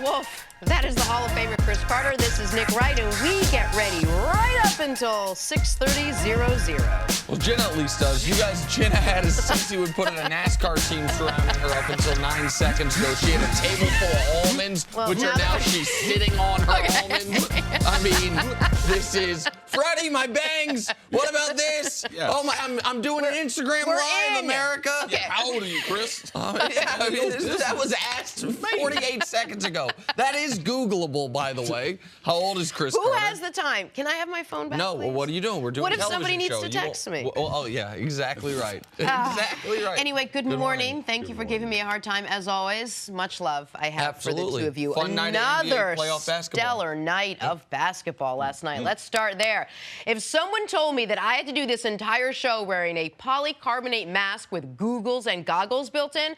Wolfe. That is the Hall of Famer Cris Carter. This is Nick Wright, and we get ready right up until 6:30. Well, Jenna at least does. You guys, Jenna had a Cece would put in a NASCAR team surrounding her up until 9 seconds ago. She had a table full of almonds, which are now she's sitting on her almonds. I mean, this is Freddie, my bangs. What about this? Yeah. Oh my, I'm doing an Instagram Live, America. Okay. How old are you, Cris? That was asked 48 seconds ago. That is Googleable, by the way. How old is Cris Who Carter? has the time? Can I have my phone back, No, please? well, what are you doing? We're doing What a if somebody television needs show. to text me? Oh, yeah, exactly right. Exactly right. Anyway, good morning. Thank you for giving me a hard time, as always. Much love I have for the two of you. Fun night of Another NBA playoff basketball. stellar night of basketball last night. Let's start there. If someone told me that I had to do this entire show wearing a polycarbonate mask with googles and goggles built in,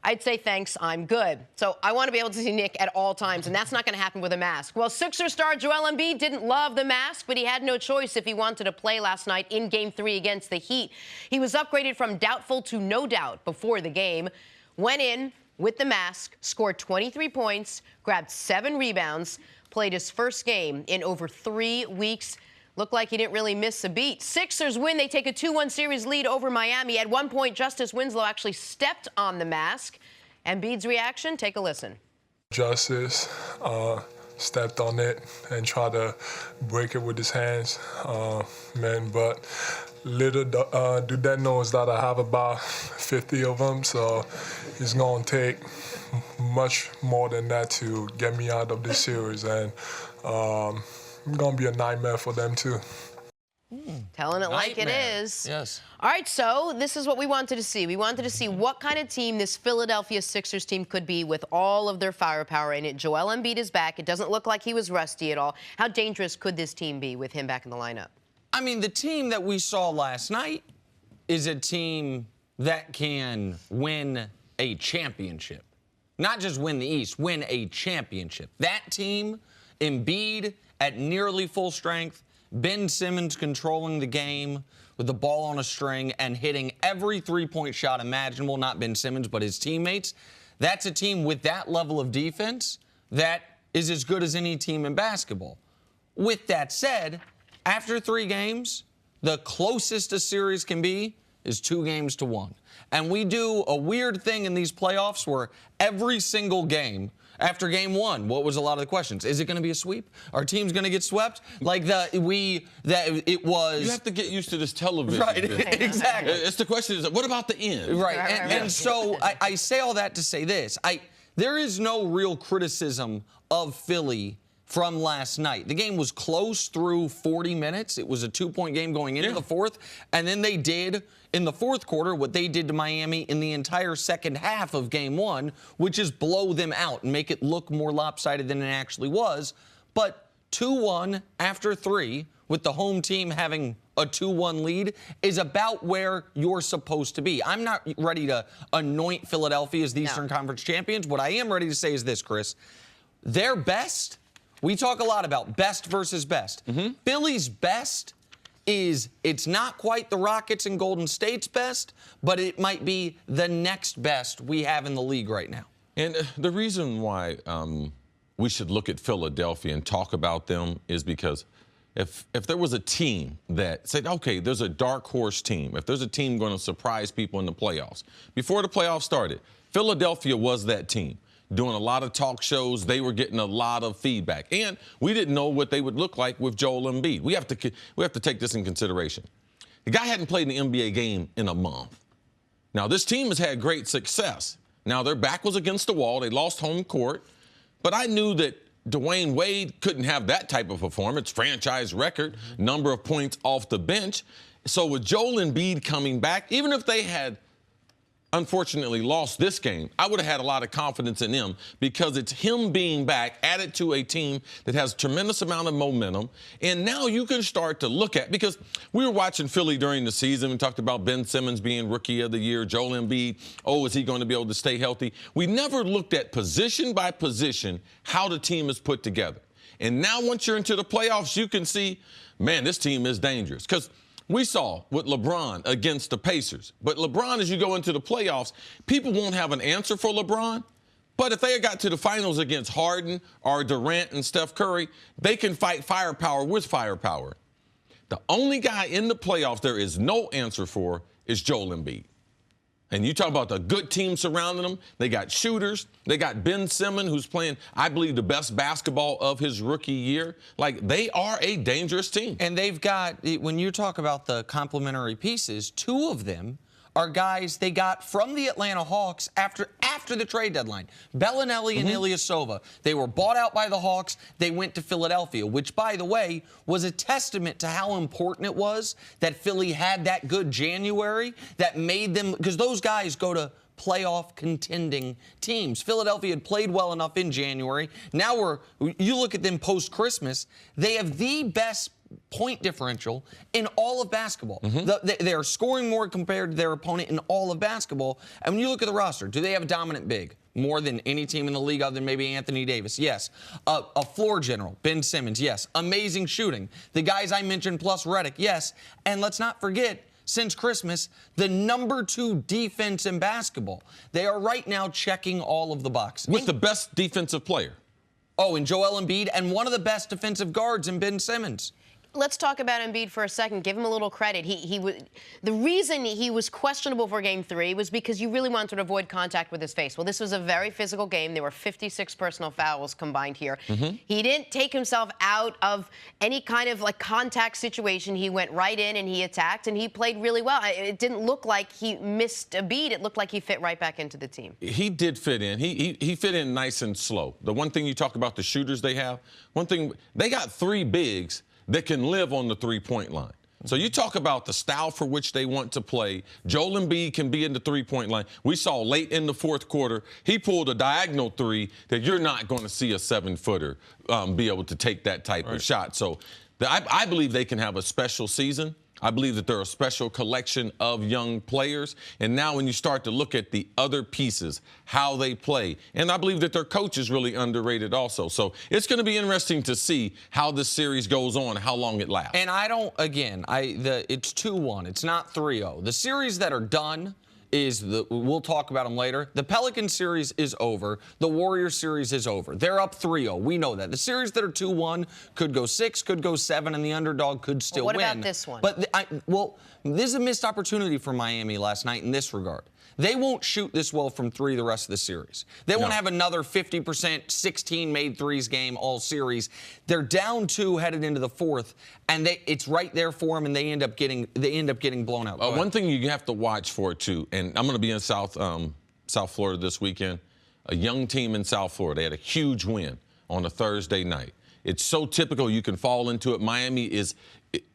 I'd say thanks, I'm good. So I want to be able to see Nick at all times, and that's not going to happen with a mask. Well, Sixers star Joel Embiid didn't love the mask, but he had no choice if he wanted to play last night in Game 3 against the Heat. He was upgraded from doubtful to no doubt before the game, went in with the mask, scored 23 points, grabbed 7 rebounds, played his first game in over 3 weeks. Looked like he didn't really miss a beat. Sixers win. They take a 2-1 series lead over Miami. At one point, Justice Winslow actually stepped on the mask. Embiid's reaction? Take a listen. Justice stepped on it and tried to break it with his hands, but little do they know is that I have about 50 of them, so it's going to take much more than that to get me out of this series, and it's going to be a nightmare for them, too. Telling it like it is. Yes. All right, so this is what we wanted to see. We wanted to see what kind of team this Philadelphia Sixers team could be with all of their firepower in it. Joel Embiid is back. It doesn't look like he was rusty at all. How dangerous could this team be with him back in the lineup? I mean, the team that we saw last night is a team that can win a championship. Not just win the East, win a championship. That team, Embiid at nearly full strength, Ben Simmons controlling the game with the ball on a string and hitting every three-point shot imaginable, not Ben Simmons, but his teammates. That's a team with that level of defense that is as good as any team in basketball. With that said, after 3 games, the closest a series can be is 2-1. And we do a weird thing in these playoffs where every single game, after game 1, what was a lot of the questions? Is it going to be a sweep? Are teams going to get swept? Like it was. You have to get used to this television. Right, exactly. It's the question is, what about the end? Right, and so I say all that to say this. There is no real criticism of Philly from last night. The game was close through 40 minutes. It was a 2-point game going into the fourth, and then they did in the fourth quarter what they did to Miami in the entire second half of game 1, which is blow them out and make it look more lopsided than it actually was. But 2-1 after 3, with the home team having a 2-1 lead, is about where you're supposed to be. I'm not ready to anoint Philadelphia as the Eastern Conference champions. What I am ready to say is this, Cris. Their best, we talk a lot about best versus best. Philly's best is, it's not quite the Rockets and Golden State's best, but it might be the next best we have in the league right now. And the reason why we should look at Philadelphia and talk about them is because if there was a team that said, okay, there's a dark horse team, if there's a team going to surprise people in the playoffs, before the playoffs started, Philadelphia was that team. Doing a lot of talk shows, they were getting a lot of feedback. And we didn't know what they would look like with Joel Embiid. We have to take this in consideration. The guy hadn't played an NBA game in a month. Now, this team has had great success. Now, their back was against the wall. They lost home court. But I knew that Dwayne Wade couldn't have that type of performance, franchise record, number of points off the bench. So with Joel Embiid coming back, even if they had unfortunately lost this game, I would have had a lot of confidence in them because it's him being back added to a team that has a tremendous amount of momentum. And now you can start to look at, because we were watching Philly during the season. We talked about Ben Simmons being Rookie of the Year, Joel Embiid, is he going to be able to stay healthy? We never looked at position by position how the team is put together. And now once you're into the playoffs, you can see, man, this team is dangerous. Because we saw with LeBron against the Pacers. But LeBron, as you go into the playoffs, people won't have an answer for LeBron. But if they got to the finals against Harden or Durant and Steph Curry, they can fight firepower with firepower. The only guy in the playoffs there is no answer for is Joel Embiid. And you talk about the good team surrounding them. They got shooters. They got Ben Simmons, who's playing, I believe, the best basketball of his rookie year. Like, they are a dangerous team. And they've got, when you talk about the complementary pieces, 2 of them are guys they got from the Atlanta Hawks after the trade deadline. Bellinelli and Ilyasova. They were bought out by the Hawks. They went to Philadelphia, which, by the way, was a testament to how important it was that Philly had that good January that made them, because those guys go to playoff contending teams. Philadelphia had played well enough in January. Now you look at them post-Christmas, they have the best point differential in all of basketball. They are scoring more compared to their opponent in all of basketball. And when you look at the roster, do they have a dominant big? More than any team in the league other than maybe Anthony Davis? Yes. A floor general, Ben Simmons? Yes. Amazing shooting. The guys I mentioned plus Redick? Yes. And let's not forget, since Christmas, the number 2 defense in basketball. They are right now checking all of the boxes. With the best defensive player. Oh, and Joel Embiid, and one of the best defensive guards in Ben Simmons. Let's talk about Embiid for a second. Give him a little credit. The reason he was questionable for Game 3 was because you really wanted to avoid contact with his face. Well, this was a very physical game. There were 56 personal fouls combined here. He didn't take himself out of any kind of contact situation. He went right in and he attacked, and he played really well. It didn't look like he missed a beat. It looked like he fit right back into the team. He did fit in. He fit in nice and slow. The one thing you talk about the shooters they have, one thing, they got 3 bigs that can live on the three-point line. So you talk about the style for which they want to play. Joel Embiid can be in the three-point line. We saw late in the fourth quarter, he pulled a diagonal 3 that you're not going to see a 7-footer be able to take that type of shot. So I believe they can have a special season. I believe that they're a special collection of young players. And now when you start to look at the other pieces, how they play, and I believe that their coach is really underrated also. So it's going to be interesting to see how this series goes on, how long it lasts. And it's 2-1. It's not 3-0. The series that are done we'll talk about them later. The Pelicans series is over. The Warriors series is over. They're up 3-0. We know that. The series that are 2-1 could go 6, could go 7, and the underdog could still win. What about this one? But this is a missed opportunity for Miami last night in this regard. They won't shoot this well from 3 the rest of the series. They won't have another 50%, 16 made threes game all series. They're down 2 headed into the 4th, and it's right there for them, and they end up getting blown out. One thing you have to watch for too, and I'm going to be in South Florida this weekend. A young team in South Florida, they had a huge win on a Thursday night. It's so typical you can fall into it. Miami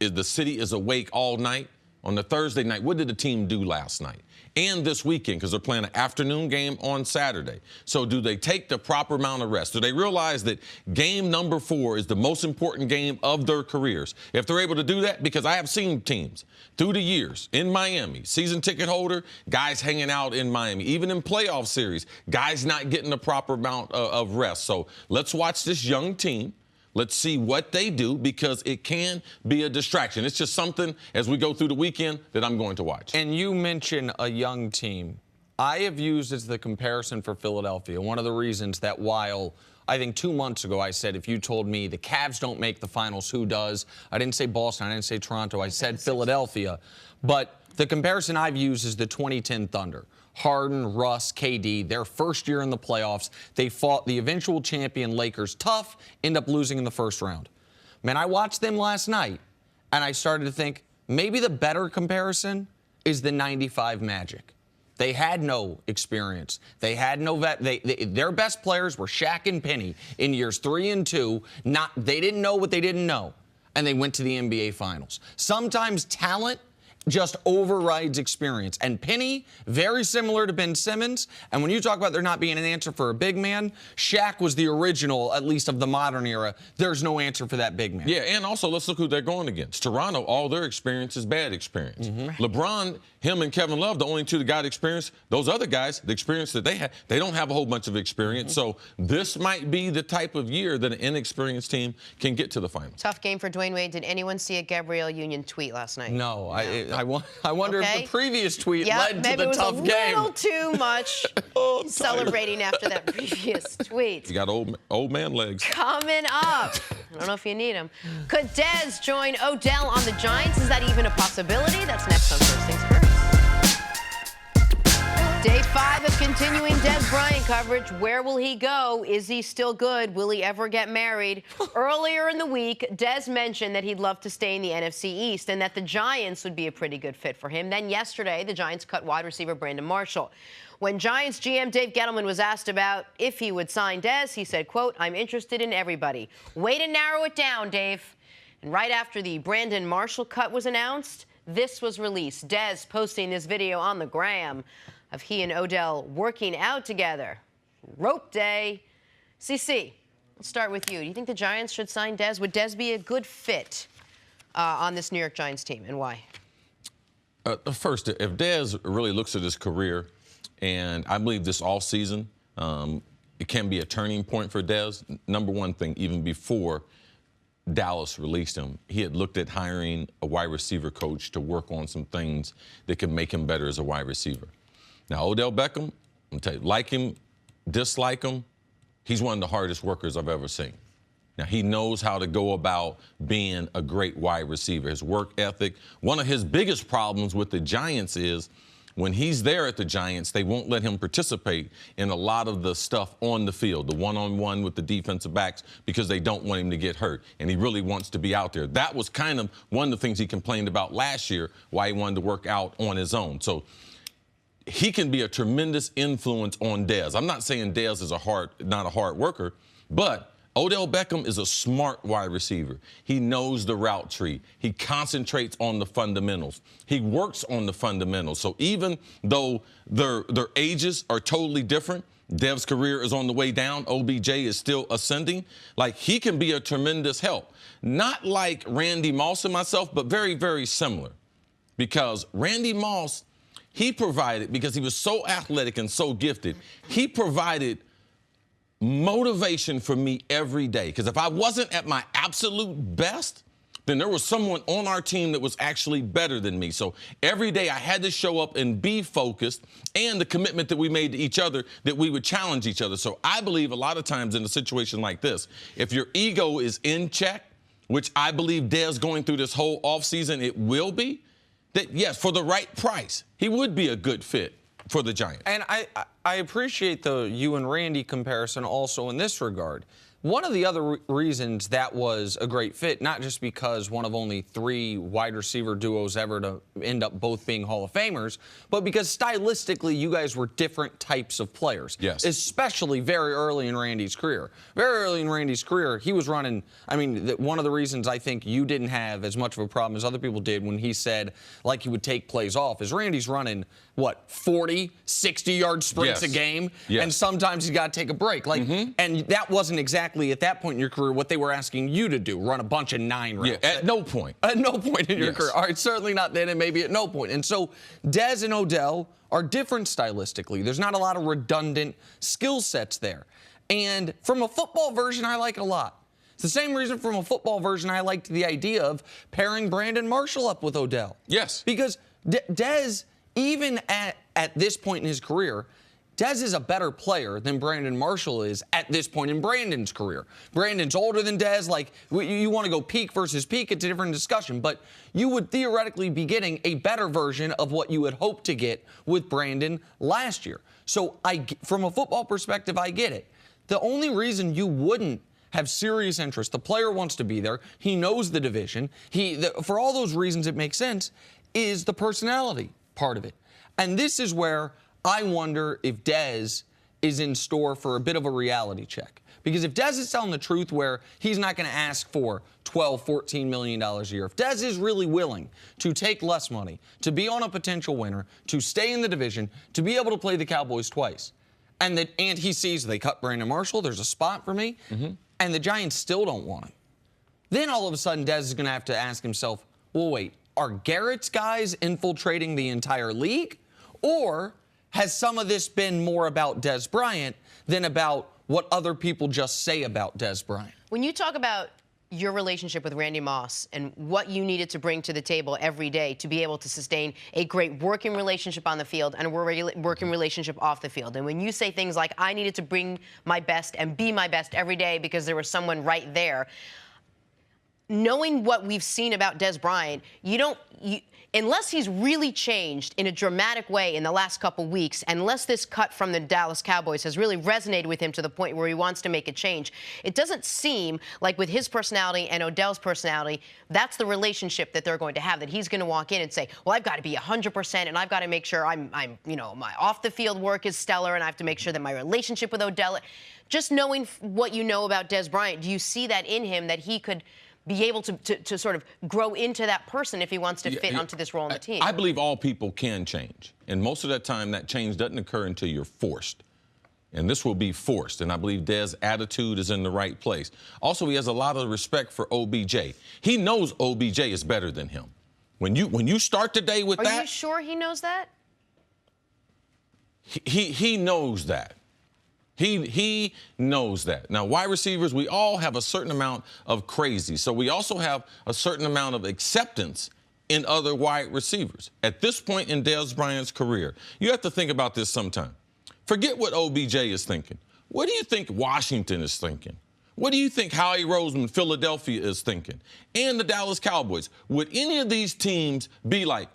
the city is awake all night. On the Thursday night, what did the team do last night? And this weekend, because they're playing an afternoon game on Saturday. So do they take the proper amount of rest? Do they realize that game number 4 is the most important game of their careers? If they're able to do that, because I have seen teams through the years in Miami, season ticket holder, guys hanging out in Miami, even in playoff series, guys not getting the proper amount of rest. So let's watch this young team. Let's see what they do, because it can be a distraction. It's just something, as we go through the weekend, that I'm going to watch. And you mention a young team. I have used as the comparison for Philadelphia. One of the reasons that while I think 2 months ago I said if you told me the Cavs don't make the finals, who does? I didn't say Boston. I didn't say Toronto. I said Philadelphia. But the comparison I've used is the 2010 Thunder. Harden, Russ, KD, their first year in the playoffs. They fought the eventual champion Lakers tough, end up losing in the first round. Man, I watched them last night, and I started to think maybe the better comparison is the 95 Magic. They had no experience. They had no their best players were Shaq and Penny in years 3 and 2. They didn't know what they didn't know, and they went to the NBA Finals. Sometimes talent just overrides experience. And Penny, very similar to Ben Simmons. And when you talk about there not being an answer for a big man, Shaq was the original, at least of the modern era. There's no answer for that big man. Yeah, and also let's look who they're going against. Toronto, all their experience is bad experience. LeBron, him and Kevin Love, the only 2 that got experience. Those other guys, the experience that they had, they don't have a whole bunch of experience. So this might be the type of year that an inexperienced team can get to the finals. Tough game for Dwayne Wade. Did anyone see a Gabrielle Union tweet last night? No. I wonder if the previous tweet led to the tough game. Maybe it was a little too much celebrating after that previous tweet. You got old man legs. Coming up, I don't know if you need them. Could Dez join Odell on the Giants? Is that even a possibility? That's next on First Things First. Day 5 of continuing Dez Bryant coverage. Where will he go? Is he still good? Will he ever get married? Earlier in the week, Dez mentioned that he'd love to stay in the NFC East and that the Giants would be a pretty good fit for him. Then yesterday, the Giants cut wide receiver Brandon Marshall. When Giants GM Dave Gettleman was asked about if he would sign Dez, he said, quote, "I'm interested in everybody." Way to narrow it down, Dave. And right after the Brandon Marshall cut was announced, this was released. Dez posting this video on the gram of he and Odell working out together. Rope day. CC, let's start with you. Do you think the Giants should sign Dez? Would Dez be a good fit on this New York Giants team, and why? First, if Dez really looks at his career, and I believe this offseason, it can be a turning point for Dez. Number one thing, even before Dallas released him, he had looked at hiring a wide receiver coach to work on some things that could make him better as a wide receiver. Now, Odell Beckham, I'm tell you, like him, dislike him, he's one of the hardest workers I've ever seen. Now, he knows how to go about being a great wide receiver, his work ethic. One of his biggest problems with the Giants is when he's there at the Giants, they won't let him participate in a lot of the stuff on the field, the one-on-one with the defensive backs, because they don't want him to get hurt, and he really wants to be out there. That was kind of one of the things he complained about last year, why he wanted to work out on his own. So he can be a tremendous influence on Dez. I'm not saying Dez is not a hard worker, but Odell Beckham is a smart wide receiver. He knows the route tree. He concentrates on the fundamentals. He works on the fundamentals. So even though their ages are totally different, Dev's career is on the way down, OBJ is still ascending, like he can be a tremendous help. Not like Randy Moss and myself, but very, very similar. Because Randy Moss, he provided, because he was so athletic and so gifted, he provided motivation for me every day. Because if I wasn't at my absolute best, then there was someone on our team that was actually better than me. So every day I had to show up and be focused, and the commitment that we made to each other that we would challenge each other. So I believe a lot of times in a situation like this, if your ego is in check, which I believe Dez going through this whole offseason, it will be, that, yes, for the right price, he would be a good fit for the Giants. And I appreciate the you and Randy comparison also in this regard. One of the other reasons that was a great fit, not just because one of only 3 wide receiver duos ever to end up both being Hall of Famers, but because stylistically you guys were different types of players. Yes. Especially very early in Randy's career. Very early in Randy's career, he was running, I mean, one of the reasons I think you didn't have as much of a problem as other people did when he said, like, he would take plays off, is Randy's running, what, 40, 60-yard sprints a game? Yes. And sometimes he's got to take a break. Like, and that wasn't exactly at that point in your career what they were asking you to do, run a bunch of 9 routes. Yeah, at no point. At no point in your career. All right, certainly not then, and maybe at no point. And so Dez and Odell are different stylistically. There's not a lot of redundant skill sets there. And from a football version, I like it a lot. It's the same reason from a football version I liked the idea of pairing Brandon Marshall up with Odell. Yes. Because Dez, even at this point in his career, Dez is a better player than Brandon Marshall is at this point in Brandon's career. Brandon's older than Dez. Like, you want to go peak versus peak, it's a different discussion. But you would theoretically be getting a better version of what you had hoped to get with Brandon last year. So from a football perspective, I get it. The only reason you wouldn't have serious interest, the player wants to be there, he knows the division, for all those reasons it makes sense, is the personality part of it. And this is where I wonder if Dez is in store for a bit of a reality check. Because if Dez is telling the truth where he's not going to ask for $12, $14 million a year, if Dez is really willing to take less money, to be on a potential winner, to stay in the division, to be able to play the Cowboys twice, and he sees they cut Brandon Marshall, there's a spot for me, and the Giants still don't want him, then all of a sudden Dez is going to have to ask himself, well, wait, are Garrett's guys infiltrating the entire league? Or has some of this been more about Dez Bryant than about what other people just say about Dez Bryant? When you talk about, your relationship with Randy Moss and what you needed to bring to the table every day to be able to sustain a great working relationship on the field and a working relationship off the field. And when you say things like, I needed to bring my best and be my best every day because there was someone right there, knowing what we've seen about Dez Bryant, unless he's really changed in a dramatic way in the last couple weeks, unless this cut from the Dallas Cowboys has really resonated with him to the point where he wants to make a change, it doesn't seem like with his personality and Odell's personality, that's the relationship that they're going to have, that he's going to walk in and say, well, I've got to be 100% and I've got to make sure my off-the-field work is stellar and I have to make sure that my relationship with Odell, just knowing what you know about Dez Bryant, do you see that in him that he could be able to sort of grow into that person if he wants to fit onto this role on the team? I believe all people can change. And most of the time, that change doesn't occur until you're forced. And this will be forced. And I believe Dez's attitude is in the right place. Also, he has a lot of respect for OBJ. He knows OBJ is better than him. When you start the day with that... Are you sure he knows that? He knows that. He knows that. Now, wide receivers, we all have a certain amount of crazy. So we also have a certain amount of acceptance in other wide receivers. At this point in Dez Bryant's career, you have to think about this sometime. Forget what OBJ is thinking. What do you think Washington is thinking? What do you think Howie Roseman, Philadelphia, is thinking? And the Dallas Cowboys. Would any of these teams be like,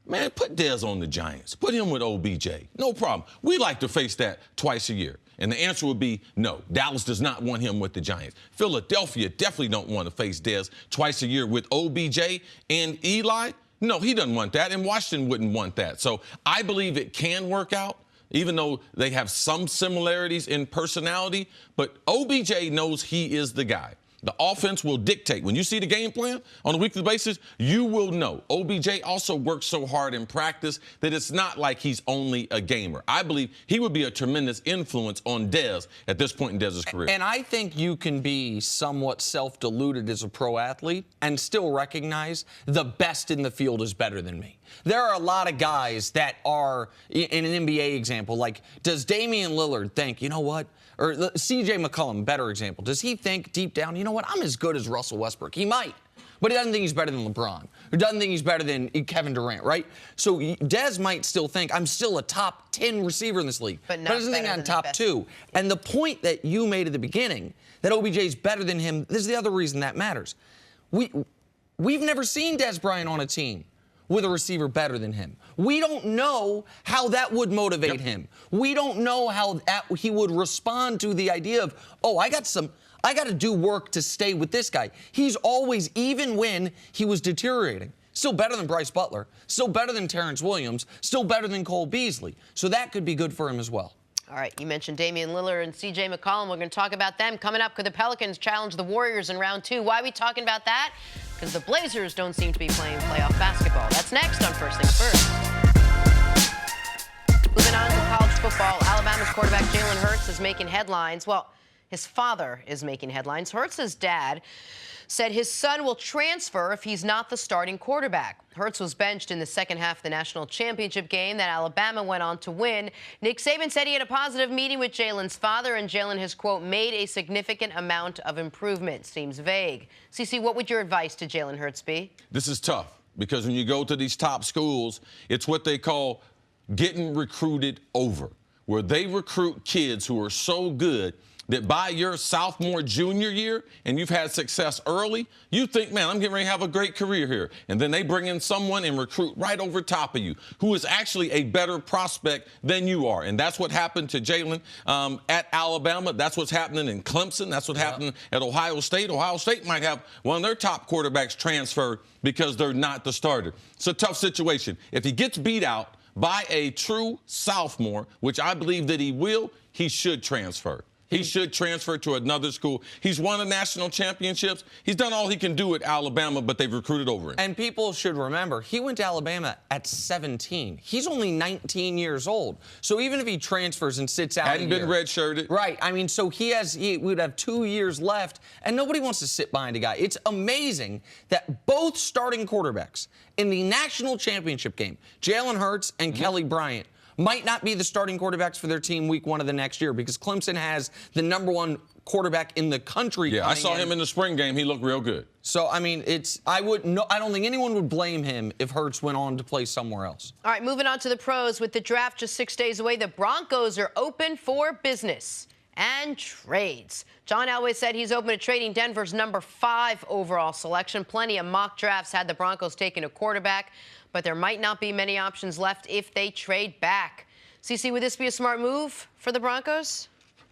man, put Dez on the Giants. Put him with OBJ. No problem. We like to face that twice a year. And the answer would be no. Dallas does not want him with the Giants. Philadelphia definitely don't want to face Dez twice a year with OBJ and Eli. No, he doesn't want that, and Washington wouldn't want that. So I believe it can work out, even though they have some similarities in personality. But OBJ knows he is the guy. The offense will dictate. When you see the game plan on a weekly basis, you will know. OBJ also works so hard in practice that it's not like he's only a gamer. I believe he would be a tremendous influence on Dez at this point in Dez's career. And I think you can be somewhat self-deluded as a pro athlete and still recognize the best in the field is better than me. There are a lot of guys that are, in an NBA example, like, does Damian Lillard think, you know what? Or C.J. McCollum, better example. Does he think deep down, you know what, I'm as good as Russell Westbrook? He might. But he doesn't think he's better than LeBron. Or doesn't think he's better than Kevin Durant, right? So Dez might still think, I'm still a top 10 receiver in this league. But doesn't think I'm top 2. And the point that you made at the beginning, that OBJ is better than him, this is the other reason that matters. We've never seen Dez Bryant on a team with a receiver better than him. We don't know how that would motivate him. We don't know how he would respond to the idea of, oh, I got to do work to stay with this guy. He's always, even when he was deteriorating, still better than Bryce Butler, still better than Terrence Williams, still better than Cole Beasley. So that could be good for him as well. All right, you mentioned Damian Lillard and C.J. McCollum. We're going to talk about them coming up. Could the Pelicans challenge the Warriors in round 2? Why are we talking about that? Because the Blazers don't seem to be playing playoff basketball. That's next on First Things First. Moving on to college football, Alabama's quarterback Jalen Hurts is making headlines. Well, his father is making headlines. Hurts' dad said his son will transfer if he's not the starting quarterback. Hurts was benched in the second half of the national championship game that Alabama went on to win. Nick Saban said he had a positive meeting with Jalen's father, and Jalen has, quote, made a significant amount of improvement. Seems vague. CeCe, what would your advice to Jalen Hurts be? This is tough because when you go to these top schools, it's what they call getting recruited over, where they recruit kids who are so good that by your sophomore, junior year, and you've had success early, you think, man, I'm getting ready to have a great career here. And then they bring in someone and recruit right over top of you who is actually a better prospect than you are. And that's what happened to Jalen at Alabama. That's what's happening in Clemson. That's what's happening at Ohio State. Ohio State might have one of their top quarterbacks transferred because they're not the starter. It's a tough situation. If he gets beat out by a true sophomore, which I believe that he will, he should transfer. He should transfer to another school. He's won the national championships. He's done all he can do at Alabama, but they've recruited over him. And people should remember, he went to Alabama at 17. He's only 19 years old. So even if he transfers and sits out Hadn't been redshirted. Right. I mean, so he would have 2 years left, and nobody wants to sit behind a guy. It's amazing that both starting quarterbacks in the national championship game, Jalen Hurts and Kelly Bryant, might not be the starting quarterbacks for their team week 1 of the next year because Clemson has the #1 quarterback in the country. Yeah, I saw him in the spring game. He looked real good. So, I mean, I don't think anyone would blame him if Hurts went on to play somewhere else. All right, moving on to the pros. With the draft just 6 days away, the Broncos are open for business and trades. John Elway said he's open to trading Denver's #5 overall selection. Plenty of mock drafts had the Broncos taking a quarterback, but there might not be many options left if they trade back. CC, would this be a smart move for the Broncos?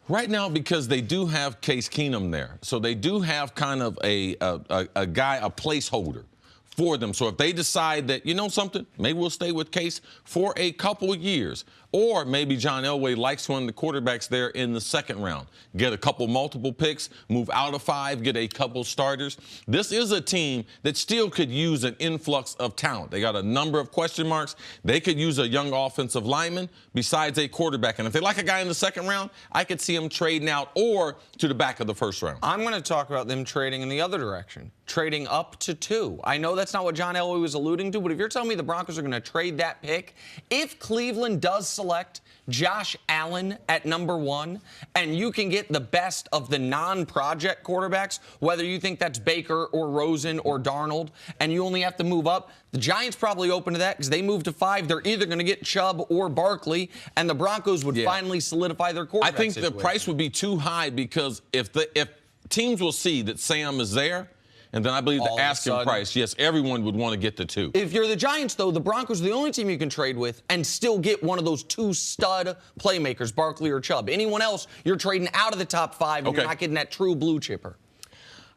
Right now, because they do have Case Keenum there. So they do have kind of a guy, a placeholder for them. So if they decide that, you know something, maybe we'll stay with Case for a couple of years. Or maybe John Elway likes one of the quarterbacks there in the second round. Get a couple multiple picks, move out of 5, get a couple starters. This is a team that still could use an influx of talent. They got a number of question marks. They could use a young offensive lineman besides a quarterback. And if they like a guy in the second round, I could see them trading out or to the back of the first round. I'm going to talk about them trading in the other direction, trading up to 2. I know that's not what John Elway was alluding to, but if you're telling me the Broncos are going to trade that pick, if Cleveland does select Josh Allen at #1, and you can get the best of the non-project quarterbacks, whether you think that's Baker or Rosen or Darnold, and you only have to move up, the Giants probably open to that because they move to 5. They're either going to get Chubb or Barkley, and the Broncos would finally solidify their quarterback I think situation. the price would be too high because if teams will see that Sam is there, and then I believe the asking price, yes, everyone would want to get the 2. If you're the Giants, though, the Broncos are the only team you can trade with and still get one of those 2 stud playmakers, Barkley or Chubb. Anyone else, you're trading out of the top 5, and you're not getting that true blue chipper.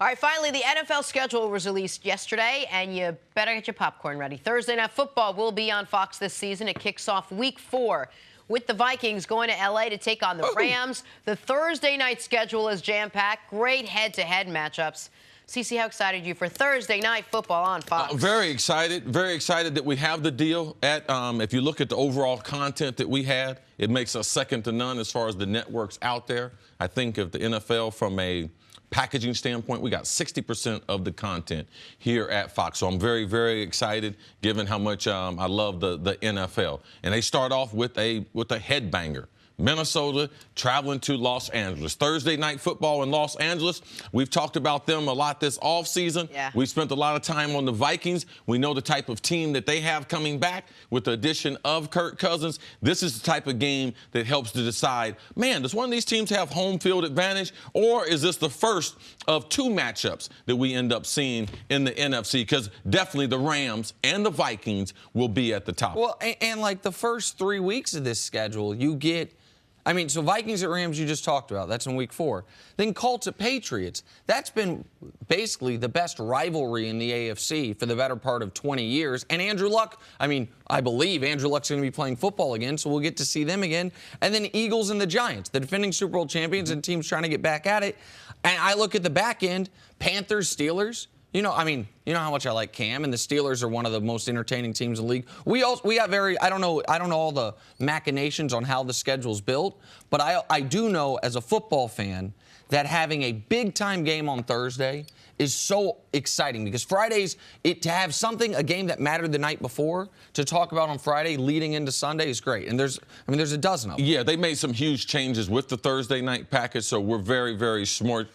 All right, finally, the NFL schedule was released yesterday, and you better get your popcorn ready. Thursday Night Football will be on Fox this season. It kicks off Week 4 with the Vikings going to L.A. to take on the Rams. The Thursday night schedule is jam-packed. Great head-to-head matchups. CC, how excited are you for Thursday Night Football on Fox? Very excited that we have the deal. If you look at the overall content that we had, it makes us second to none as far as the networks out there. I think of the NFL from a packaging standpoint, we got 60% of the content here at Fox. So I'm very, very excited given how much I love the NFL. And they start off with a headbanger. Minnesota traveling to Los Angeles. Thursday Night Football in Los Angeles. We've talked about them a lot this offseason. Yeah. We've spent a lot of time on the Vikings. We know the type of team that they have coming back with the addition of Kirk Cousins. This is the type of game that helps to decide, man, does one of these teams have home field advantage, or is this the first of 2 matchups that we end up seeing in the NFC? Because definitely the Rams and the Vikings will be at the top. Well, and like the first 3 weeks of this schedule, you get so Vikings at Rams you just talked about. That's in Week 4. Then Colts at Patriots. That's been basically the best rivalry in the AFC for the better part of 20 years. And Andrew Luck, I believe Andrew Luck's going to be playing football again, so we'll get to see them again. And then Eagles and the Giants, the defending Super Bowl champions and teams trying to get back at it. And I look at the back end, Panthers, Steelers. You know how much I like Cam, and the Steelers are one of the most entertaining teams in the league. We got I don't know all the machinations on how the schedule's built, but I do know as a football fan that having a big-time game on Thursday is so exciting because Fridays, to have a game that mattered the night before, to talk about on Friday leading into Sunday is great. And there's a dozen of them. Yeah, they made some huge changes with the Thursday night package, so we're very, very smart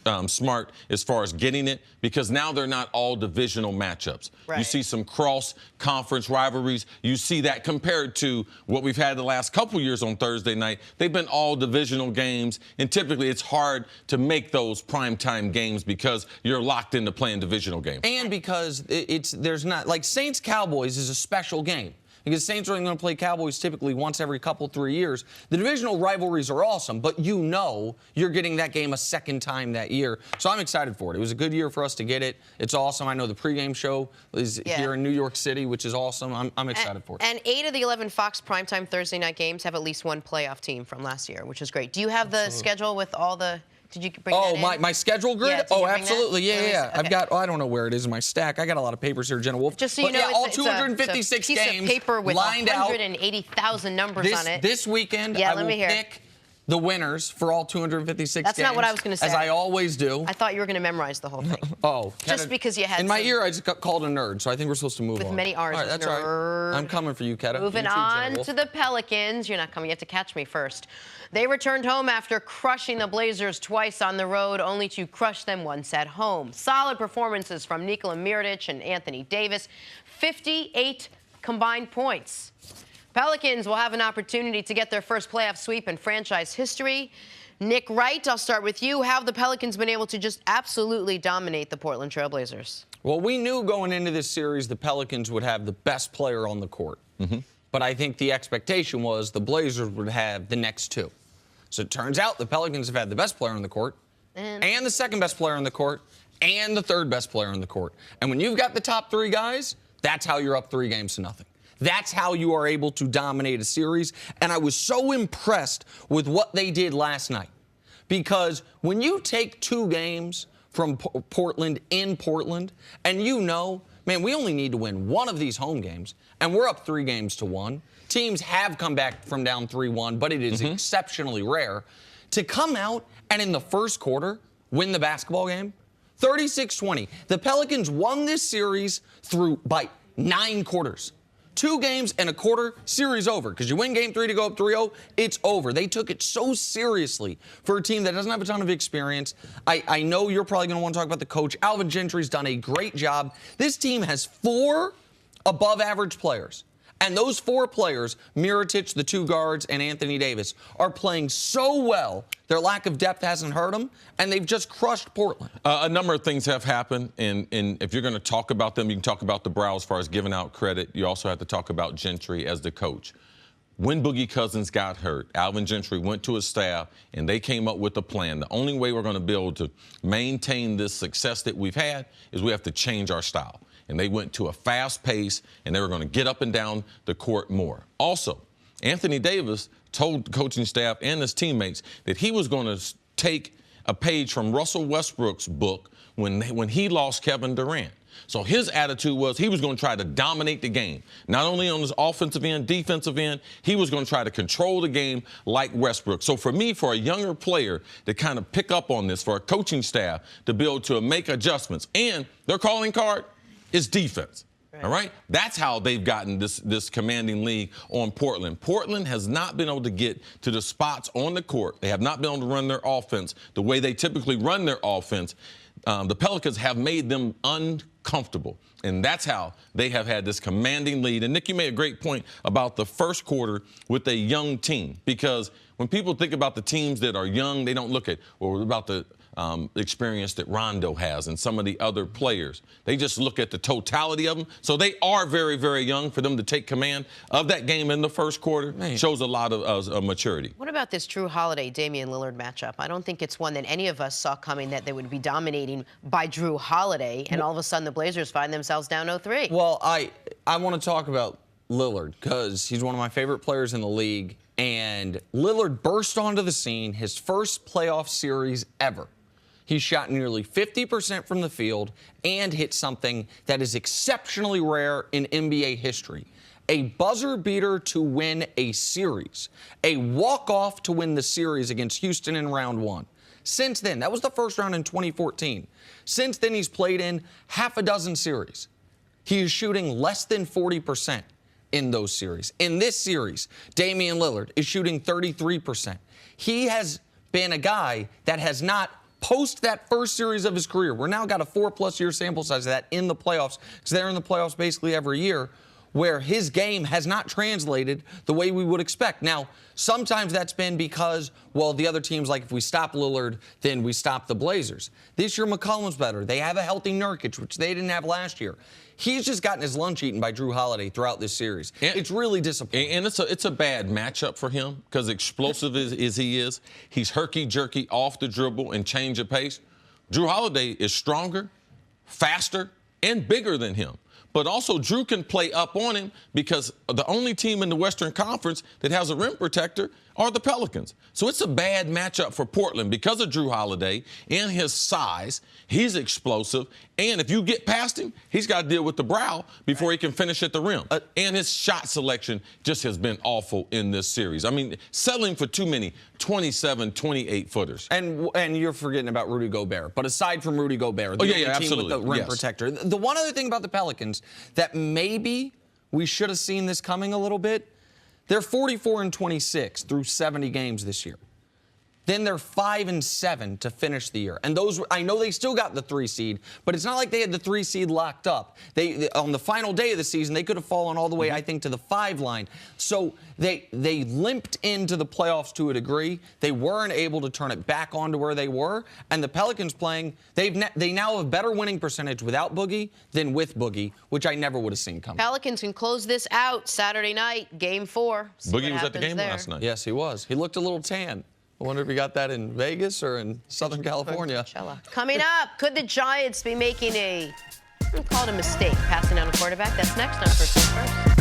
as far as getting it because now they're not all divisional matchups. Right. You see some cross-conference rivalries. You see that compared to what we've had the last couple years on Thursday night. They've been all divisional games, and typically it's hard to make those primetime games because you're locked into playing divisional games. And because there's not, like Saints-Cowboys is a special game. Because Saints are only going to play Cowboys typically once every 3 years. The divisional rivalries are awesome, but you're getting that game a second time that year. So I'm excited for it. It was a good year for us to get it. It's awesome. I know the pregame show is here in New York City, which is awesome. I'm excited for it. And 8 of the 11 Fox primetime Thursday night games have at least one playoff team from last year, which is great. Do you have the schedule with all the... Did you bring that in? My schedule grid? Yeah, absolutely. Yeah. Okay. I've got, I don't know where it is in my stack. I got a lot of papers here, Jenna Wolfe. Just so you know, all it's 256 a piece games of paper with lined out. 180,000 numbers on it. This weekend, Yeah, I will let me hear. pick the winners for all 256 That's games. not what I was going to say. As I always do. I thought you were going to memorize the whole thing. Oh. Just because you had In my some- ear, I just got called a nerd, so I think we're supposed to move on. With many R's. All right, that's all Nerd. right. I'm coming for you, Keta. Moving You too, on Jenna Wolfe. to the Pelicans. You're not coming. You have to catch me first. They returned home after crushing the Blazers twice on the road, only to crush them once at home. Solid performances from Nikola Mirotic and Anthony Davis. 58 combined points. Pelicans will have an opportunity to get their first playoff sweep in franchise history. Nick Wright, I'll start with you. How have the Pelicans been able to just absolutely dominate the Portland Trail Blazers? Well, we knew going into this series the Pelicans would have the best player on the court. But I think the expectation was the Blazers would have the next two. So it turns out the Pelicans have had the best player on the court, and the second best player on the court, and the third best player on the court. And when you've got the top three guys, that's how you're up 3-0. That's how you are able to dominate a series. And I was so impressed with what they did last night. Because when you take 2 games from Portland in Portland, and you know, man, we only need to win one of these home games, and we're up 3-1. Teams have come back from down 3-1, but it is exceptionally rare. To come out and in the first quarter win the basketball game, 36-20. The Pelicans won this series by 9 quarters. 2 games and a quarter, series over. Because you win game 3 to go up 3-0, it's over. They took it so seriously for a team that doesn't have a ton of experience. I know you're probably going to want to talk about the coach. Alvin Gentry's done a great job. This team has 4 above-average players. And those 4 players, Mirotic, the 2 guards, and Anthony Davis, are playing so well, their lack of depth hasn't hurt them, and they've just crushed Portland. A number of things have happened, and if you're going to talk about them, you can talk about the Brow as far as giving out credit. You also have to talk about Gentry as the coach. When Boogie Cousins got hurt, Alvin Gentry went to his staff, and they came up with a plan. The only way we're going to be able to maintain this success that we've had is we have to change our style. And they went to a fast pace, and they were going to get up and down the court more. Also, Anthony Davis told the coaching staff and his teammates that he was going to take a page from Russell Westbrook's book when he lost Kevin Durant. So his attitude was he was going to try to dominate the game. Not only on his offensive end, defensive end, he was going to try to control the game like Westbrook. So for me, for a younger player to kind of pick up on this, for a coaching staff to be able to make adjustments, and their calling card is defense. All right? That's how they've gotten this commanding lead on Portland. Portland has not been able to get to the spots on the court. They have not been able to run their offense the way they typically run their offense. The Pelicans have made them uncomfortable, and that's how they have had this commanding lead. And, Nick, you made a great point about the first quarter with a young team, because when people think about the teams that are young, they don't look at, well, about the experience that Rondo has and some of the other players. They just look at the totality of them. So they are very, very young. For them to take command of that game in the first quarter shows a lot of maturity. What about this Drew Holiday-Damian Lillard matchup? I don't think it's one that any of us saw coming, that they would be dominating by Drew Holiday, and all of a sudden the Blazers find themselves down 0-3. Well, I want to talk about Lillard because he's one of my favorite players in the league, and Lillard burst onto the scene, his first playoff series ever. He shot nearly 50% from the field and hit something that is exceptionally rare in NBA history. A buzzer beater to win a series. A walk-off to win the series against Houston in round 1. Since then, that was the first round in 2014. Since then, he's played in half a dozen series. He is shooting less than 40% in those series. In this series, Damian Lillard is shooting 33%. He has been a guy that has not, post that first series of his career, we're now got a 4+ year sample size of that in the playoffs, because they're in the playoffs basically every year, where his game has not translated the way we would expect. Now, sometimes that's been because, well, the other teams, like if we stop Lillard, then we stop the Blazers. This year, McCollum's better. They have a healthy Nurkic, which they didn't have last year. He's just gotten his lunch eaten by Drew Holiday throughout this series. It's really disappointing. And it's a bad matchup for him, because explosive as he is, he's herky-jerky off the dribble and change of pace. Drew Holiday is stronger, faster, and bigger than him. but also Drew can play up on him because the only team in the Western Conference that has a rim protector are the Pelicans. So it's a bad matchup for Portland because of Drew Holiday and his size. He's explosive. And if you get past him, he's got to deal with the brow before he can finish at the rim. And his shot selection just has been awful in this series. I mean, settling for too many 27, 28-footers. And you're forgetting about Rudy Gobert. But aside from Rudy Gobert, the only team absolutely. with the rim protector. The one other thing about the Pelicans that maybe we should have seen this coming a little bit, they're 44-26 through 70 games this year. Then they're 5-7 to finish the year. And those, I know they still got the 3 seed, but it's not like they had the 3 seed locked up. They on the final day of the season, they could have fallen all the way, I think, to the 5 line. So they limped into the playoffs to a degree. They weren't able to turn it back on to where they were. And the Pelicans playing, they now have a better winning percentage without Boogie than with Boogie, which I never would have seen coming. Pelicans can close this out Saturday night, Game 4. Boogie was at the game last night. Yes, he was. He looked a little tan. I wonder if he got that in Vegas or in Southern California. Coming up, could the Giants be making I'm going to call it a mistake, passing down a quarterback? That's next on First Things First.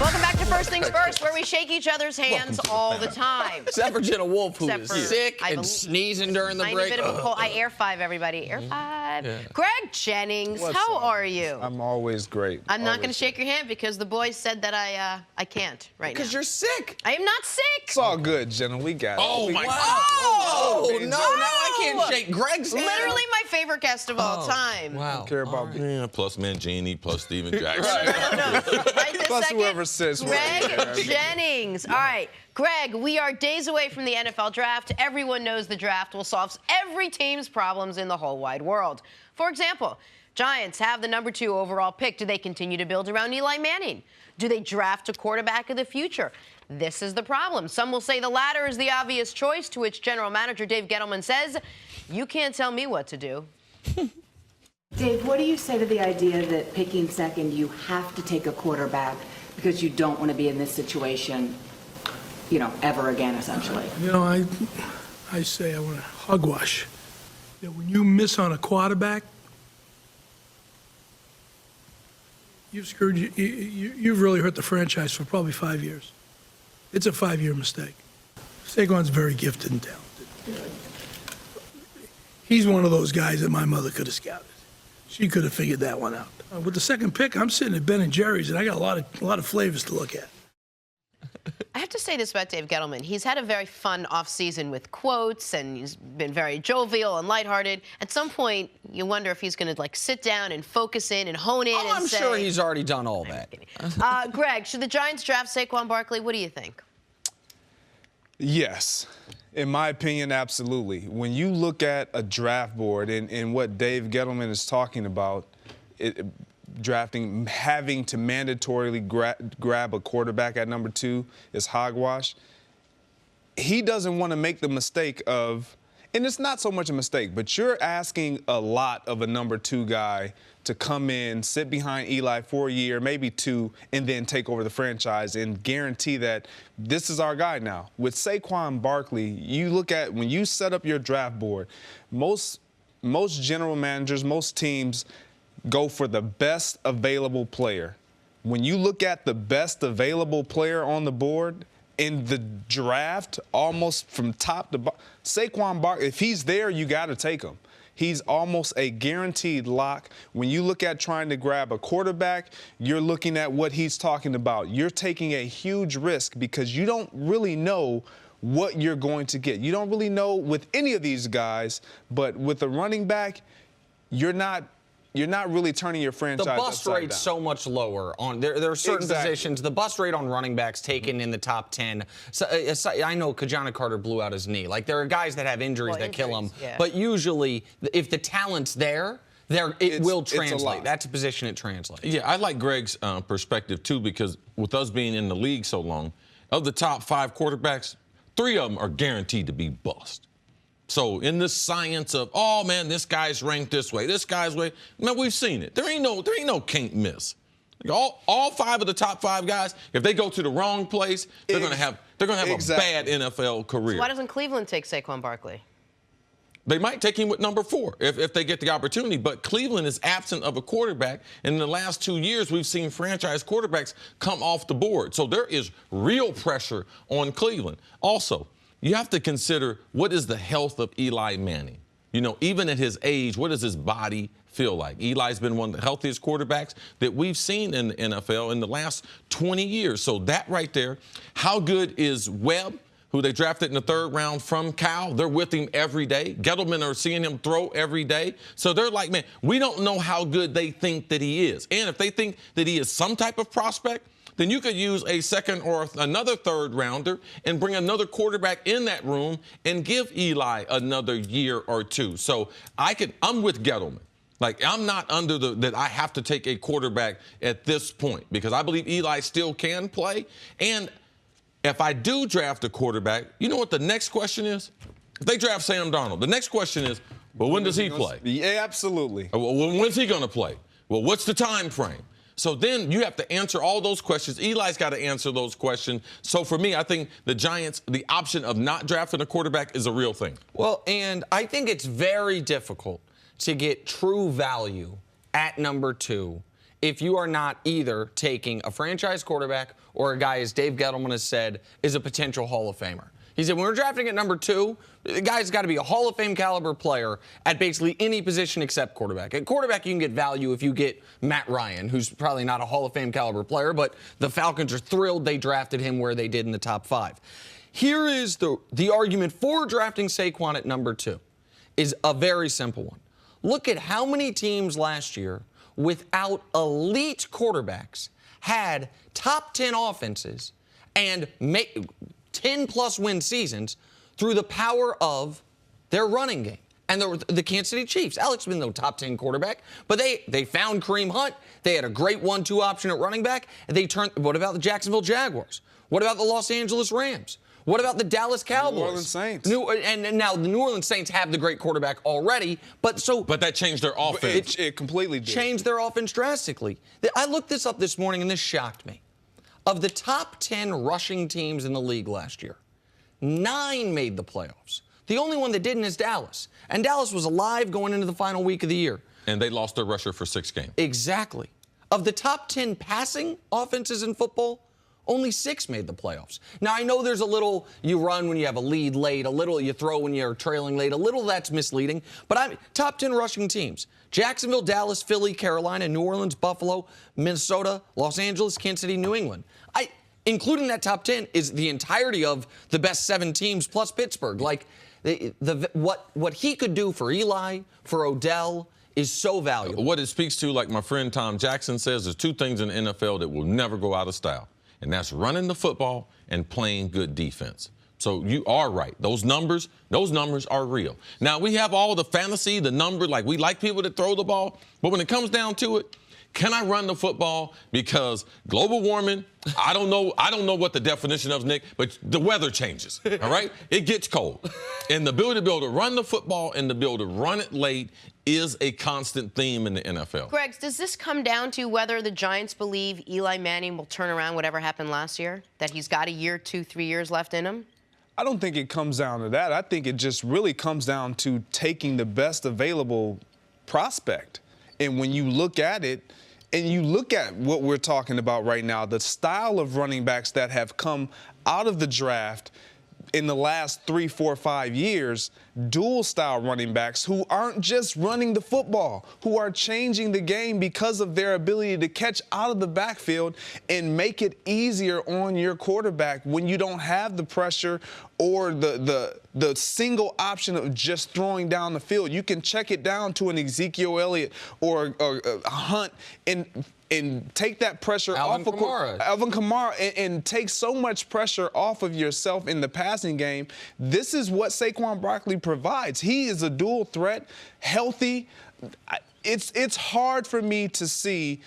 Welcome back to First Things First, where we shake each other's hands all the time. Except for Jenna Wolfe, who is sick and sneezing during the break. A bit of a cold. I air 5, everybody. Air 5. Yeah. Greg Jennings, how are you? I'm always great. I'm not going to shake your hand because the boys said that I can't right now. Because you're sick. I am not sick. It's all good, Jenna. We got it. Oh, my God. Oh, no, now I can't shake Greg's hand. Literally my favorite guest of all time. Wow. I don't care about me. Yeah, plus Mangini, plus Steven Jackson. No. Right this Plus second, whoever sits Greg Jennings. All right, Greg, we are days away from the NFL draft. Everyone knows the draft will solve every team's problems in the whole wide world. For example, Giants have the number 2 overall pick. Do they continue to build around Eli Manning? Do they draft a quarterback of the future? This is the problem. Some will say the latter is the obvious choice, to which General Manager Dave Gettleman says, "You can't tell me what to do." Dave, what do you say to the idea that picking second, you have to take a quarterback because you don't want to be in this situation, ever again, essentially? I say I want to hogwash. That when you miss on a quarterback, you've really hurt the franchise for probably 5 years. It's a 5-year mistake. Saquon's very gifted and talented. He's one of those guys that my mother could have scouted. She could have figured that one out. With the second pick, I'm sitting at Ben and Jerry's, and I got a lot of flavors to look at. I have to say this about Dave Gettleman. He's had a very fun offseason with quotes, and he's been very jovial and lighthearted. At some point, you wonder if he's going to, sit down and focus in and hone in I'm sure he's already done all that. Greg, should the Giants draft Saquon Barkley? What do you think? Yes. In my opinion, absolutely. When you look at a draft board and what Dave Gettleman is talking about, drafting, having to mandatorily grab a quarterback at number 2 is hogwash. He doesn't want to make the mistake of, and it's not so much a mistake, but you're asking a lot of a number 2 guy to come in, sit behind Eli for a year, maybe 2, and then take over the franchise and guarantee that this is our guy now. With Saquon Barkley, you look at when you set up your draft board, most general managers, most teams go for the best available player. When you look at the best available player on the board in the draft, almost from top to bottom, Saquon Barkley, if he's there, you got to take him. He's almost a guaranteed lock. When you look at trying to grab a quarterback, you're looking at what he's talking about. You're taking a huge risk because you don't really know what you're going to get. You don't really know with any of these guys, but with a running back, you're not really turning your franchise upside down. The bust rate's so much lower. There are certain positions. The bust rate on running backs taken in the top 10. So, I know Kajana Carter blew out his knee. There are guys that have injuries that kill him. Yeah. But usually, if the talent's there, it will translate. That's a position it translates. Yeah, I like Greg's perspective, too, because with us being in the league so long, of the top 5 quarterbacks, 3 of them are guaranteed to be bust. So in this science of, oh, man, this guy's ranked this way, this guy's way, man, we've seen it. There ain't no can't miss. All 5 of the top 5 guys, if they go to the wrong place, they're going to have a bad NFL career. So why doesn't Cleveland take Saquon Barkley? They might take him with number 4 if they get the opportunity. But Cleveland is absent of a quarterback. And in the last 2 years, we've seen franchise quarterbacks come off the board. So there is real pressure on Cleveland. Also, you have to consider, what is the health of Eli Manning? You know, even at his age, what does his body feel like? Eli's been one of the healthiest quarterbacks that we've seen in the NFL in the last 20 years. So that right there, how good is Webb, who they drafted in the 3rd round from Cal? They're with him every day. Gettleman are seeing him throw every day. So they're like, man, we don't know how good they think that he is. And if they think that he is some type of prospect, then you could use a 2nd or another 3rd rounder and bring another quarterback in that room and give Eli another year or 2. So I'm with Gettleman. Like, I'm not under that I have to take a quarterback at this point, because I believe Eli still can play. And if I do draft a quarterback, you know what the next question is? If they draft Sam Darnold, the next question is, well, when does he play? Yeah, absolutely. Well, when's he going to play? Well, what's the time frame? So then you have to answer all those questions. Eli's got to answer those questions. So for me, I think the Giants, the option of not drafting a quarterback is a real thing. Well, and I think it's very difficult to get true value at number 2 if you are not either taking a franchise quarterback or a guy, as Dave Gettleman has said, is a potential Hall of Famer. He said, when we're drafting at number 2, the guy's got to be a Hall of Fame caliber player at basically any position except quarterback. At quarterback, you can get value if you get Matt Ryan, who's probably not a Hall of Fame caliber player, but the Falcons are thrilled they drafted him where they did in the top 5. Here is the argument for drafting Saquon at number 2 is a very simple one. Look at how many teams last year without elite quarterbacks had top 10 offenses and 10-plus win seasons through the power of their running game. And the Kansas City Chiefs. Alex been no top 10 quarterback, but they found Kareem Hunt. They had a great 1-2 option at running back. And what about the Jacksonville Jaguars? What about the Los Angeles Rams? What about the Dallas Cowboys? New Orleans Saints. And now the New Orleans Saints have the great quarterback already, but that changed their offense. It completely did. Changed their offense drastically. I looked this up this morning, and this shocked me. Of the top 10 rushing teams in the league last year, 9 made the playoffs. The only one that didn't is Dallas. And Dallas was alive going into the final week of the year. And they lost their rusher for 6 games. Exactly. Of the top 10 passing offenses in football, only 6 made the playoffs. Now, I know there's a little you run when you have a lead late, a little you throw when you're trailing late, a little that's misleading. But top 10 rushing teams: Jacksonville, Dallas, Philly, Carolina, New Orleans, Buffalo, Minnesota, Los Angeles, Kansas City, New England. Including that top 10 is the entirety of the best 7 teams plus Pittsburgh. Like, what he could do for Eli, for Odell, is so valuable. What it speaks to, like my friend Tom Jackson says, there's 2 things in the NFL that will never go out of style. And that's running the football and playing good defense. So you are right. Those numbers are real. Now, we have all the fantasy, the number, like we like people to throw the ball. But when it comes down to it, can I run the football? Because global warming, I don't know what the definition of, Nick, but the weather changes, all right? It gets cold. And the ability to be able to run the football and to be able to run it late is a constant theme in the NFL. Greg, does this come down to whether the Giants believe Eli Manning will turn around whatever happened last year? That he's got a year, 2, 3 years left in him? I don't think it comes down to that. I think it just really comes down to taking the best available prospect. And when you look at it, and you look at what we're talking about right now, the style of running backs that have come out of the draft in the last 3, 4, 5 years, dual-style running backs who aren't just running the football, who are changing the game because of their ability to catch out of the backfield and make it easier on your quarterback when you don't have the pressure or the single option of just throwing down the field. You can check it down to an Ezekiel Elliott or a Hunt and take that pressure off of Alvin Kamara and take so much pressure off of yourself in the passing game. This is what Saquon Barkley provides. He is a dual threat, healthy. It's hard for me to see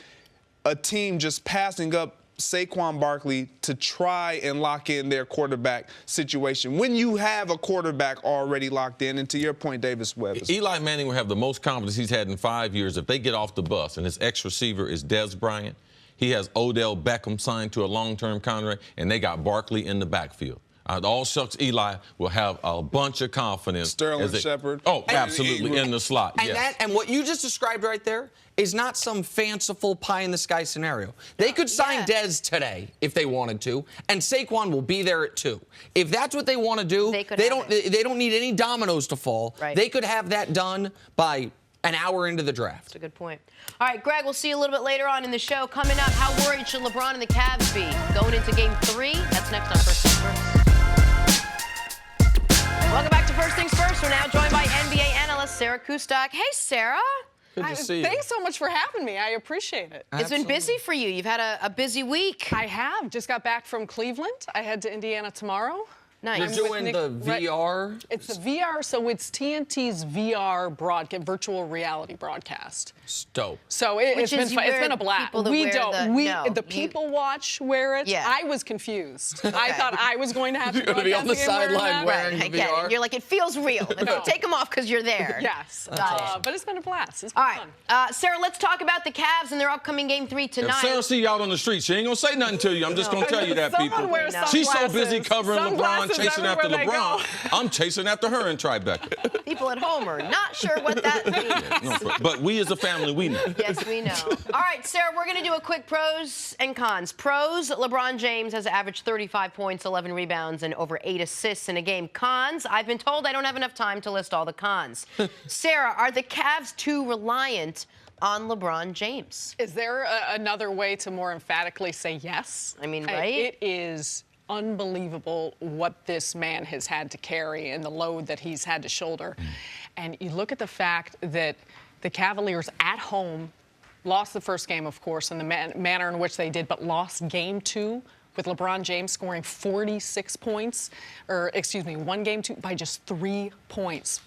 a team just passing up Saquon Barkley to try and lock in their quarterback situation when you have a quarterback already locked in. And to your point, Davis Webb. Eli Manning will have the most confidence he's had in 5 years if they get off the bus and his ex-receiver is Dez Bryant. He has Odell Beckham signed to a long-term contract, and they got Barkley in the backfield. All Shucks Eli will have a bunch of confidence. Sterling Shepard. Oh, absolutely, in the slot, yes. And what you just described right there is not some fanciful pie-in-the-sky scenario. They could sign Dez today if they wanted to, and Saquon will be there at 2. If that's what they want to do, they don't need any dominoes to fall. Right. They could have that done by an hour into the draft. That's a good point. All right, Greg, we'll see you a little bit later on in the show. Coming up, how worried should LeBron and the Cavs be going into Game 3? That's next on First Things First. Welcome back to First Things First. We're now joined by NBA analyst Sarah Kustok. Hey, Sarah. Good to see you. Thanks so much for having me. I appreciate it. It's been busy for you. You've had a busy week. I have. Just got back from Cleveland. I head to Indiana tomorrow. Nice. You're doing the VR? It's the VR, so it's TNT's VR broadcast, virtual reality broadcast. Dope. So it's been a blast. The people watch wear it. Yeah. I was confused. I thought I was going to have to You're gonna be on the sideline wearing I get VR. it. You're like, it feels real. Take them off because you're there. Yes. But it's been a blast. It's been All right, fun. Sarah, let's talk about the Cavs and their upcoming Game 3 tonight. If Sarah see you out on the street, she ain't gonna say nothing to you. I'm just gonna tell you that, Someone people. wears She's so sunglasses. busy covering LeBron, Sunglasses chasing after everywhere they go. LeBron. I'm chasing after her in Tribeca. People at home are not sure what that means. No, but we as a family, we know. Yes, we know. All right, Sarah, we're going to do a quick pros and cons. Pros, LeBron James has averaged 35 points, 11 rebounds, and over 8 assists in a game. Cons, I've been told I don't have enough time to list all the cons. Sarah, are the Cavs too reliant on LeBron James? Is there another way to more emphatically say yes? I mean, right? It is unbelievable what this man has had to carry and the load that he's had to shoulder. And you look at the fact that the Cavaliers at home lost the first game, of course, in the manner in which they did, but lost Game 2 with LeBron James scoring 46 points, one Game 2 by just 3 points.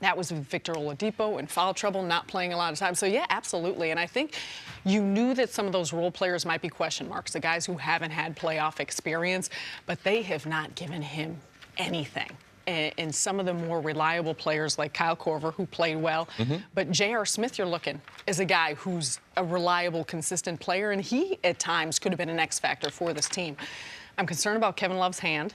That was with Victor Oladipo in foul trouble, not playing a lot of time. So, yeah, absolutely. And I think you knew that some of those role players might be question marks, the guys who haven't had playoff experience, but they have not given him anything. And some of the more reliable players like Kyle Korver, who played well. But J.R. Smith, you're looking, is a guy who's a reliable, consistent player, and he, at times, could have been an X factor for this team. I'm concerned about Kevin Love's hand.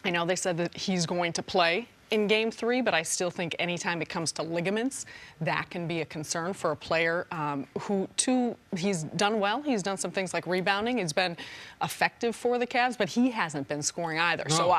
I know they said that he's going to play in Game 3, but I still think anytime it comes to ligaments, that can be a concern for a player he's done well. He's done some things like rebounding. He's been effective for the Cavs, but he hasn't been scoring either. No. So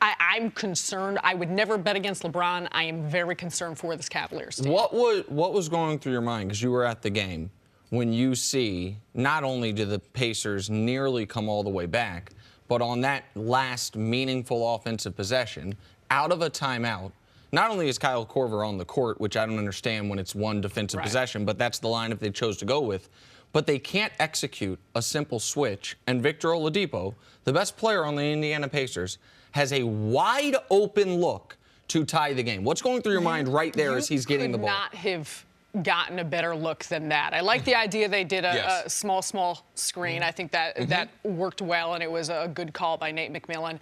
I'm concerned. I would never bet against LeBron. I am very concerned for this Cavaliers team. What was going through your mind, because you were at the game, when you see not only do the Pacers nearly come all the way back, but on that last meaningful offensive possession, out of a timeout, not only is Kyle Korver on the court, which I don't understand when it's one defensive possession, but that's the lineup they chose to go with, but they can't execute a simple switch, and Victor Oladipo, the best player on the Indiana Pacers, has a wide open look to tie the game. What's going through your mind right there as he's getting the ball? You could not have gotten a better look than that. I like the idea they did a small screen. I think that worked well, and it was a good call by Nate McMillan.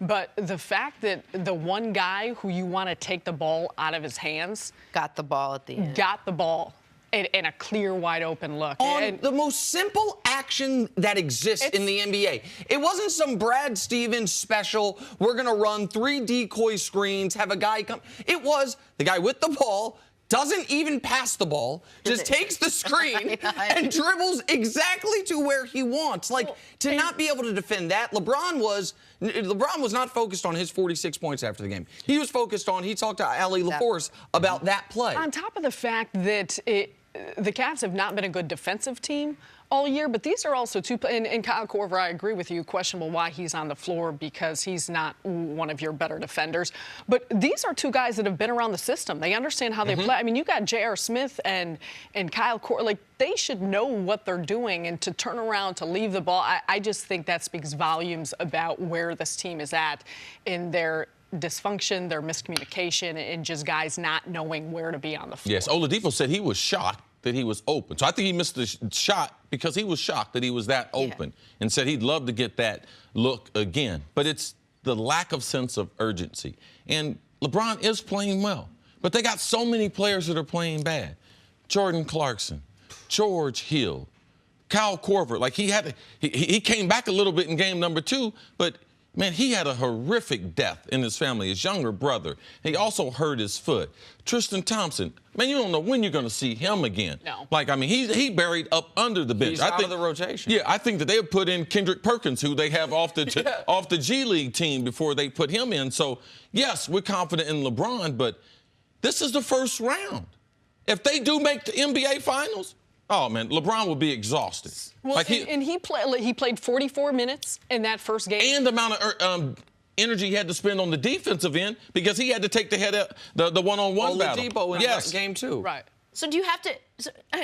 But the fact that the one guy who you want to take the ball out of his hands got the ball at the end. Got the ball in a clear, wide open look. On the most simple action that exists in the NBA. It wasn't some Brad Stevens special, we're going to run 3 decoy screens, have a guy come. It was the guy with the ball, doesn't even pass the ball, just takes the screen and dribbles exactly to where he wants. To not be able to defend that, LeBron was not focused on his 46 points after the game. He was focused on, he talked to Ali LaForce about that play. On top of the fact that the Cavs have not been a good defensive team all year, but these are also two, and Kyle Korver, I agree with you, questionable why he's on the floor because he's not one of your better defenders. But these are two guys that have been around the system. They understand how they play. I mean, you got J.R. Smith and Kyle Korver. They should know what they're doing, and to turn around, to leave the ball, I just think that speaks volumes about where this team is at in their dysfunction, their miscommunication, and just guys not knowing where to be on the floor. Yes, Oladipo said he was shocked that he was open. So I think he missed the shot because he was shocked that he was that open and said he'd love to get that look again. But it's the lack of sense of urgency. And LeBron is playing well, but they got so many players that are playing bad. Jordan Clarkson, George Hill, Kyle Korver. He came back a little bit in game number 2, but Man, he had a horrific death in his family, his younger brother. He also hurt his foot. Tristan Thompson, man, you don't know when you're going to see him again. No. Like, I mean, he buried up under the bench. He's out of the rotation. Yeah, I think that they would put in Kendrick Perkins, who they have off the G League team, before they put him in. So, yes, we're confident in LeBron, but this is the first round. If they do make the NBA Finals, oh, man, LeBron will be exhausted. Well, like he played 44 minutes in that first game. And the amount of energy he had to spend on the defensive end, because he had to take the one-on-one battle. Oladipo in that game, too. Right. So do you have to?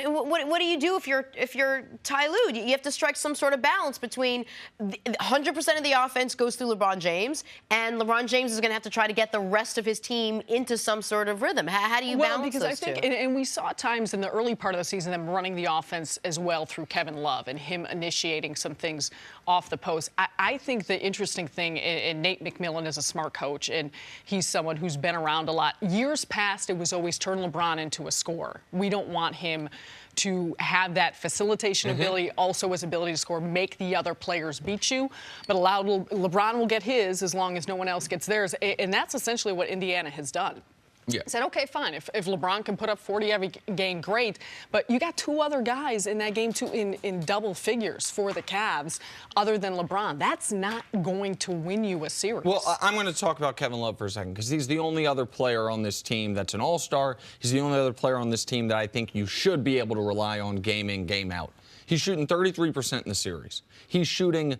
What do you do if you're Ty Lue? You have to strike some sort of balance between 100% of the offense goes through LeBron James, and LeBron James is going to have to try to get the rest of his team into some sort of rhythm. How do you balance because those I think, two? and we saw times in the early part of the season them running the offense as well through Kevin Love and him initiating some things off the post. I think the interesting thing, and Nate McMillan is a smart coach, and he's someone who's been around a lot. Years past, it was always turn LeBron into a scorer. We don't want him to have that facilitation ability, also his ability to score, make the other players beat you, but LeBron will get his as long as no one else gets theirs. And that's essentially what Indiana has done. Yeah. Said, okay, fine. If LeBron can put up 40 every game, great. But you got two other guys in that game, too, in double figures for the Cavs, other than LeBron. That's not going to win you a series. Well, I'm going to talk about Kevin Love for a second, because he's the only other player on this team that's an all-star. He's the only other player on this team that I think you should be able to rely on game in, game out. He's shooting 33% in the series. He's shooting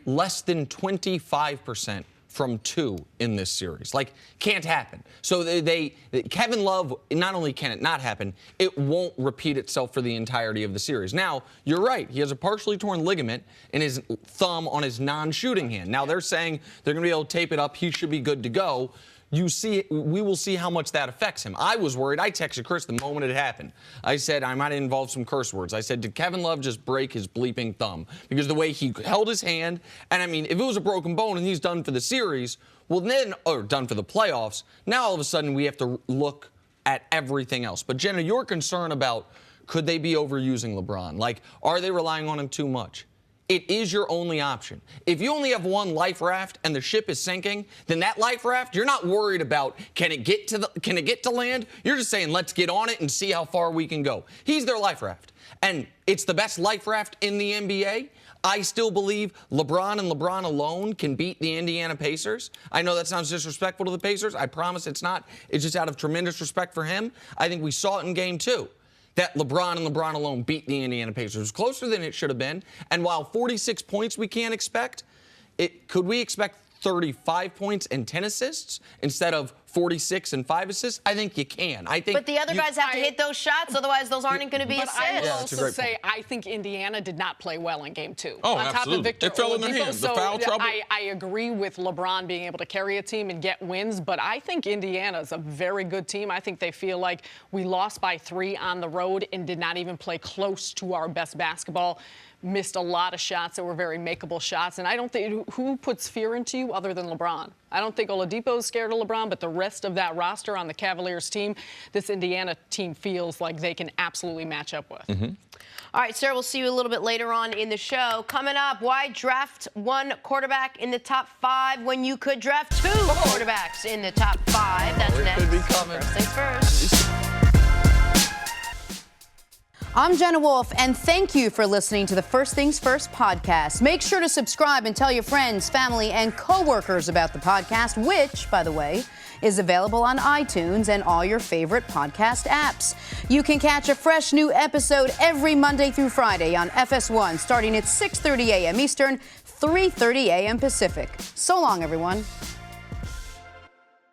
less than 25% from 2 in this series. Like, can't happen. So Kevin Love, not only can it not happen, it won't repeat itself for the entirety of the series. Now, you're right. He has a partially torn ligament in his thumb on his non-shooting hand. Now, they're saying they're going to be able to tape it up. He should be good to go. We will see how much that affects him. I was worried. I texted Cris the moment it happened. I said I might involve some curse words. I said, did Kevin Love just break his bleeping thumb? Because the way he held his hand, and I mean, if it was a broken bone and he's done for the series, well then, or done for the playoffs, now all of a sudden we have to look at everything else. But Jenna, your concern about could they be overusing LeBron? Like, are they relying on him too much? It is your only option. If you only have one life raft and the ship is sinking, then that life raft, you're not worried about can it get to land? You're just saying, let's get on it and see how far we can go. He's their life raft. And it's the best life raft in the NBA. I still believe LeBron and LeBron alone can beat the Indiana Pacers. I know that sounds disrespectful to the Pacers. I promise it's not. It's just out of tremendous respect for him. I think we saw it in Game 2. That LeBron and LeBron alone beat the Indiana Pacers. It was closer than it should have been. And while 46 points we can't expect, could we expect 35 points and 10 assists instead of 46 and 5 assists? I think you can. But the other guys have to hit those shots, otherwise those aren't going to be assists. But I will also say I think Indiana did not play well in Game 2. Oh, on top absolutely. Of Victor It fell in their Oladipo. hands. The foul trouble. I agree with LeBron being able to carry a team and get wins, but I think Indiana is a very good team. I think they feel like we lost by 3 on the road and did not even play close to our best basketball. Missed a lot of shots that were very makeable shots. And I don't think who puts fear into you other than LeBron. I don't think Oladipo is scared of LeBron, but the rest of that roster on the Cavaliers team, this Indiana team feels like they can absolutely match up with. All right, Sarah, we'll see you a little bit later on in the show. Coming up, why draft one quarterback in the top 5 when you could draft 2 quarterbacks in the top 5? That's next. Could be coming. First things first. I'm Jenna Wolfe, and thank you for listening to the First Things First podcast. Make sure to subscribe and tell your friends, family, and coworkers about the podcast, which, by the way, is available on iTunes and all your favorite podcast apps. You can catch a fresh new episode every Monday through Friday on FS1, starting at 6:30 a.m. Eastern, 3:30 a.m. Pacific. So long, everyone.